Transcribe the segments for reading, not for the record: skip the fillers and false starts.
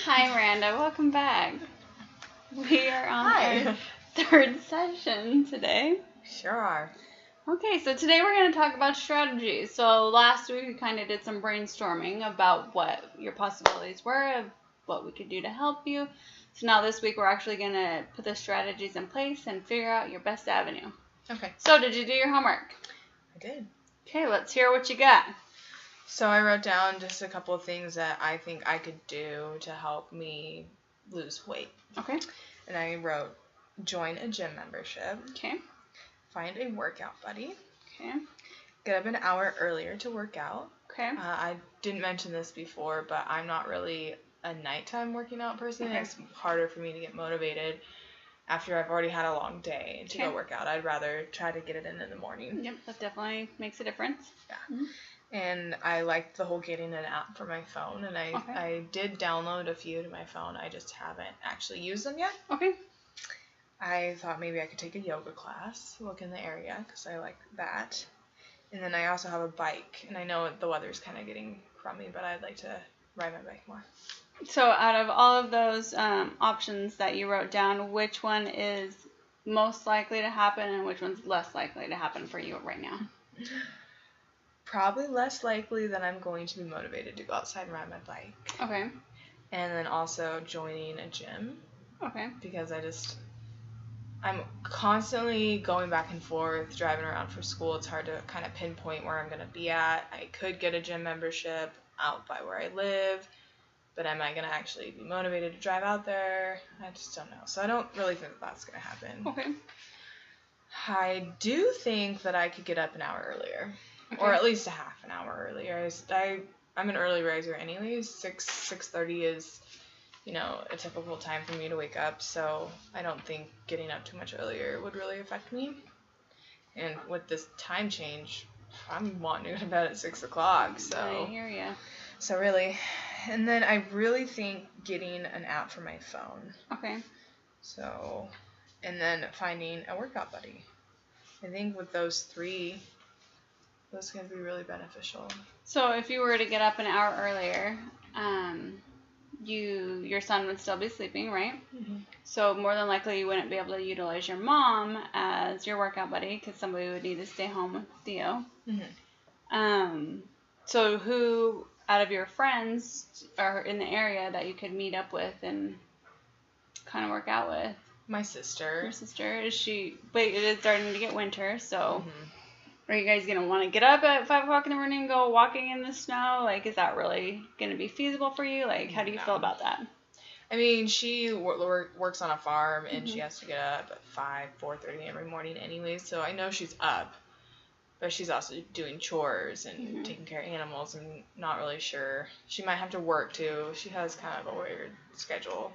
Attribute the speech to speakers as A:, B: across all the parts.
A: Hi, Miranda. Welcome back. We are on
B: Hi.
A: our third session today.
B: Sure are.
A: Okay, so today we're going to talk about strategies. So last week we kind of did some brainstorming about what your possibilities were, of what we could do to help you. So now this week we're actually going to put the strategies in place and figure out your best avenue.
B: Okay.
A: So did you do your homework?
B: I did.
A: Okay, let's hear what you got.
B: So I wrote down just a couple of things that I think I could do to help me lose weight.
A: Okay.
B: And I wrote, join a gym membership.
A: Okay.
B: Find a workout buddy.
A: Okay.
B: Get up an hour earlier to work out.
A: Okay.
B: I didn't mention this before, but I'm not really a nighttime working out person.
A: Okay.
B: It's harder for me to get motivated after I've already had a long day to go work out. I'd rather try to get it in the morning.
A: Yep, that definitely makes a difference.
B: Yeah. Mm-hmm. And I liked the whole getting an app for my phone, and I did download a few to my phone. I just haven't actually used them yet.
A: Okay.
B: I thought maybe I could take a yoga class, look in the area, because I like that. And then I also have a bike, and I know the weather's kind of getting crummy, but I'd like to ride my bike more.
A: So out of all of those options that you wrote down, which one is most likely to happen and which one's less likely to happen for you right now?
B: Probably less likely that I'm going to be motivated to go outside and ride my bike.
A: Okay.
B: And then also joining a gym.
A: Okay.
B: Because I'm constantly going back and forth, driving around for school. It's hard to kind of pinpoint where I'm going to be at. I could get a gym membership out by where I live, but am I going to actually be motivated to drive out there? I just don't know. So I don't really think that's going to happen.
A: Okay.
B: I do think that I could get up an hour earlier, or at least a half an hour earlier. I'm an early riser anyways. 6:30 is, a typical time for me to wake up, so I don't think getting up too much earlier would really affect me. And with this time change, I'm wanting to go to bed at 6 o'clock, so.
A: I hear ya.
B: So really, and then I really think getting an app for my phone.
A: Okay.
B: So, and then finding a workout buddy. I think with those three, those can be really beneficial.
A: So if you were to get up an hour earlier, your son would still be sleeping, right?
B: Mm-hmm.
A: So more than likely you wouldn't be able to utilize your mom as your workout buddy because somebody would need to stay home with Theo.
B: Mm-hmm.
A: So who out of your friends are in the area that you could meet up with and kind of work out with?
B: My sister.
A: Your sister, is she? Wait, it is starting to get winter, so
B: Mm-hmm.
A: Are you guys gonna want to get up at 5 o'clock in the morning and go walking in the snow? Like, is that really gonna be feasible for you? Like, how do you feel about that?
B: I mean, she works on a farm, and she has to get up at 4:30 every morning anyway, so I know she's up. But she's also doing chores and taking care of animals. I'm not really sure. She might have to work, too. She has kind of a weird schedule.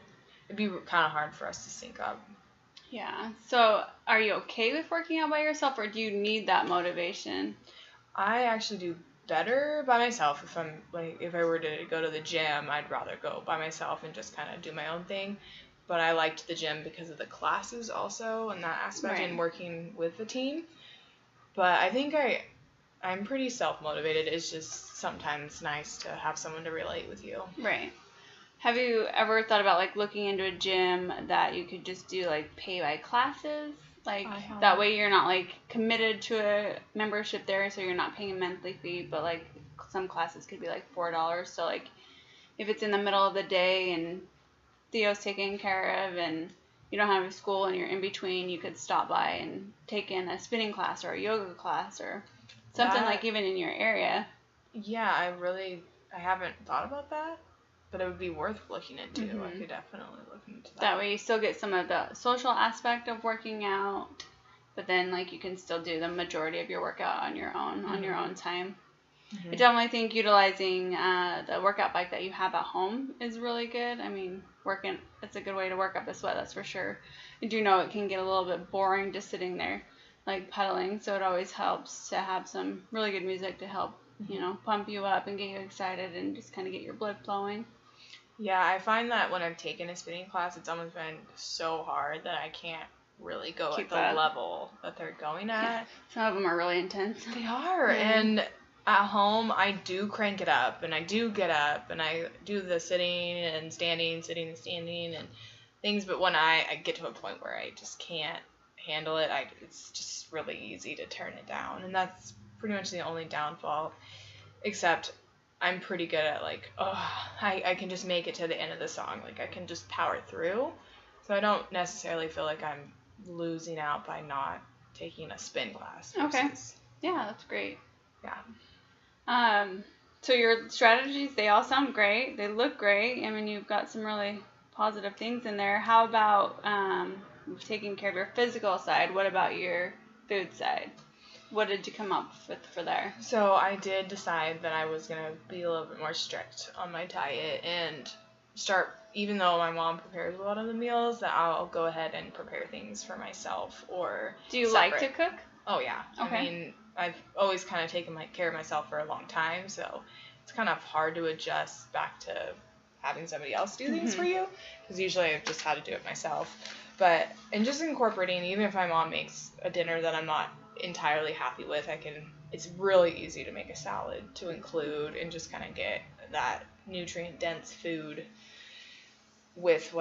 B: It'd be kind of hard for us to sync up.
A: Yeah. So, are you okay with working out by yourself, or do you need that motivation?
B: I actually do better by myself. If I were to go to the gym, I'd rather go by myself and just kind of do my own thing. But I liked the gym because of the classes also and that aspect and working with the team. But I think I'm pretty self-motivated. It's just sometimes nice to have someone to relate with you.
A: Right. Have you ever thought about, like, looking into a gym that you could just do, like, pay-by classes? Like, that way you're not, like, committed to a membership there, so you're not paying a monthly fee, but, like, some classes could be, like, $4. So, like, if it's in the middle of the day and Theo's taken care of and you don't have school and you're in between, you could stop by and take in a spinning class or a yoga class or something like even in your area.
B: Yeah, I haven't thought about that, but it would be worth looking into. I could definitely look into that.
A: That way you still get some of the social aspect of working out, but then like you can still do the majority of your workout on your own time. I definitely think utilizing the workout bike that you have at home is really good. I mean, it's a good way to work up the sweat, that's for sure. I do know it can get a little bit boring just sitting there, like pedaling, so it always helps to have some really good music to help, pump you up and get you excited and just kind of get your blood flowing.
B: Yeah, I find that when I've taken a spinning class, it's almost been so hard that I can't really go at the level that they're going at.
A: Yeah. Some of them are really intense.
B: They are, and at home, I do crank it up, and I do get up, and I do the sitting and standing, sitting and standing, and things. But when I get to a point where I just can't handle it, it's just really easy to turn it down, and that's pretty much the only downfall. Except I'm pretty good at like, I can just make it to the end of the song. Like I can just power through. So I don't necessarily feel like I'm losing out by not taking a spin class.
A: Okay. Yeah, that's great.
B: Yeah.
A: So your strategies, they all sound great. They look great. I mean, you've got some really positive things in there. How about taking care of your physical side? What about your food side? What did you come up with for there?
B: So I did decide that I was going to be a little bit more strict on my diet and start, even though my mom prepares a lot of the meals, that I'll go ahead and prepare things for myself or
A: Do you
B: separate.
A: like to cook?
B: Oh, yeah.
A: Okay.
B: I mean, I've always kind of taken care of myself for a long time, so it's kind of hard to adjust back to having somebody else do things for you, because usually I've just had to do it myself. And just incorporating, even if my mom makes a dinner that I'm not entirely happy with, it's really easy to make a salad to include and just kind of get that nutrient dense food with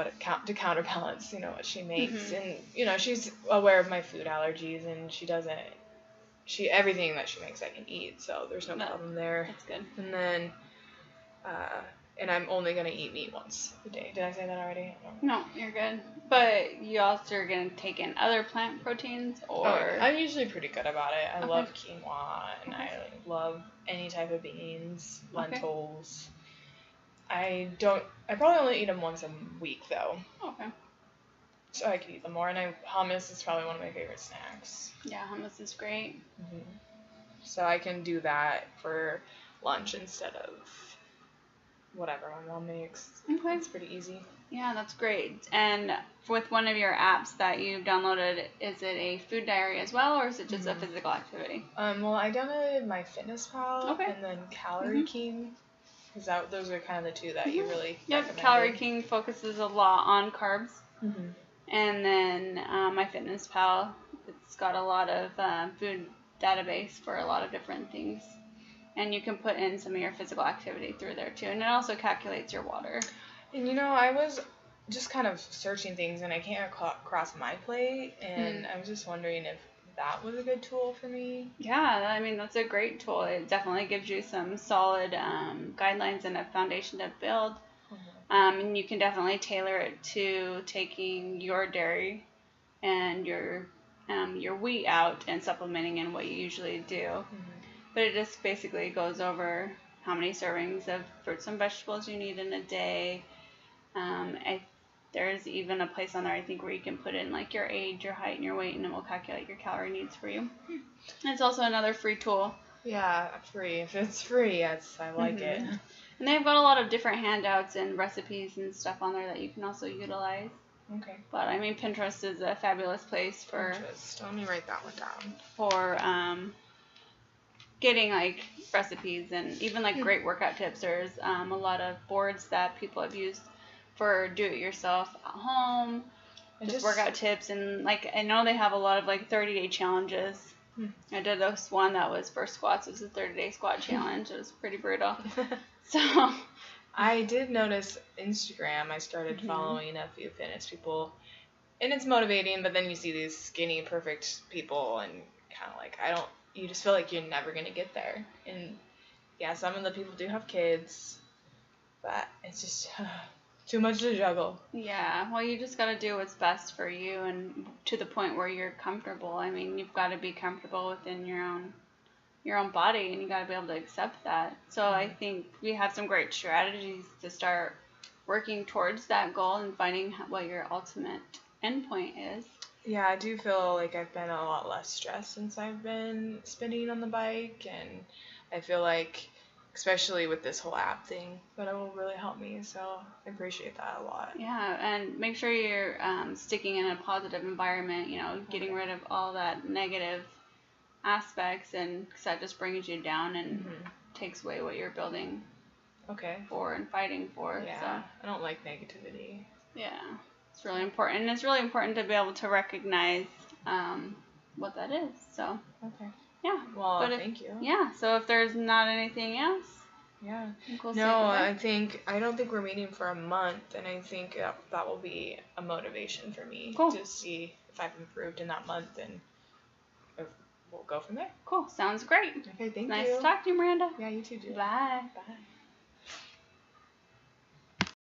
B: to counterbalance, what she makes. And she's aware of my food allergies, and everything that she makes I can eat, so there's no problem there.
A: That's good.
B: And then and I'm only going to eat meat once a day. Did I say that already?
A: No, you're good. But you also are going to take in other plant proteins, or?
B: I'm usually pretty good about it. I love quinoa, and I love any type of beans, lentils. I probably only eat them once a week, though.
A: Okay.
B: So I could eat them more, and hummus is probably one of my favorite snacks.
A: Yeah, hummus is great.
B: So I can do that for lunch instead of whatever my mom makes.
A: Okay.
B: It's pretty easy.
A: Yeah, that's great. And with one of your apps that you've downloaded, is it a food diary as well, or is it just a physical activity?
B: Well, I downloaded MyFitnessPal and then Calorie King, because those are kind of the two that you really recommended.
A: Calorie King focuses a lot on carbs. And then MyFitnessPal, it's got a lot of food database for a lot of different things. And you can put in some of your physical activity through there too. And it also calculates your water.
B: And I was just kind of searching things, and I came across MyPlate, and I was just wondering if that was a good tool for me.
A: Yeah, I mean, that's a great tool. It definitely gives you some solid guidelines and a foundation to build. And you can definitely tailor it to taking your dairy and your wheat out and supplementing in what you usually do. But it just basically goes over how many servings of fruits and vegetables you need in a day. There's even a place on there, I think, where you can put in like your age, your height, and your weight, and it will calculate your calorie needs for you. And it's also another free tool.
B: Yeah, free. If it's free, I like it.
A: And they've got a lot of different handouts and recipes and stuff on there that you can also utilize.
B: Okay.
A: But I mean, Pinterest is a fabulous place for.
B: Pinterest. Let me write that one down.
A: For getting like recipes and even like great workout tips. There's a lot of boards that people have used for do-it-yourself at home, just workout tips, and like I know they have a lot of like 30-day challenges. I did this one that was for squats. It was a 30-day squat challenge. It was pretty brutal. So
B: I did notice Instagram. I started following a few fitness people, and it's motivating. But then you see these skinny, perfect people, and kind of like you just feel like you're never gonna get there. And yeah, some of the people do have kids, but it's just too much to juggle.
A: Yeah, well, you just got to do what's best for you, and to the point where you're comfortable. I mean, you've got to be comfortable within your own body, and you got to be able to accept that. So I think we have some great strategies to start working towards that goal and finding what your ultimate endpoint is.
B: Yeah, I do feel like I've been a lot less stressed since I've been spinning on the bike, and I feel like, especially with this whole app thing, that it will really help me, so I appreciate that a lot.
A: Yeah, and make sure you're sticking in a positive environment, getting rid of all that negative aspects, and cause that just brings you down and takes away what you're building for and fighting for.
B: Yeah,
A: so.
B: I don't like negativity.
A: Yeah, it's really important, and it's really important to be able to recognize what that is. So.
B: Okay.
A: Yeah.
B: Well, thank you.
A: Yeah. So if there's not anything else.
B: Yeah. No, I don't think we're meeting for a month, and I think that will be a motivation for me to see if I've improved in that month, and we'll go from there.
A: Cool. Sounds great.
B: Okay, thank you.
A: Nice to talk to you, Miranda.
B: Yeah, you too, Julie.
A: Bye.
B: Bye.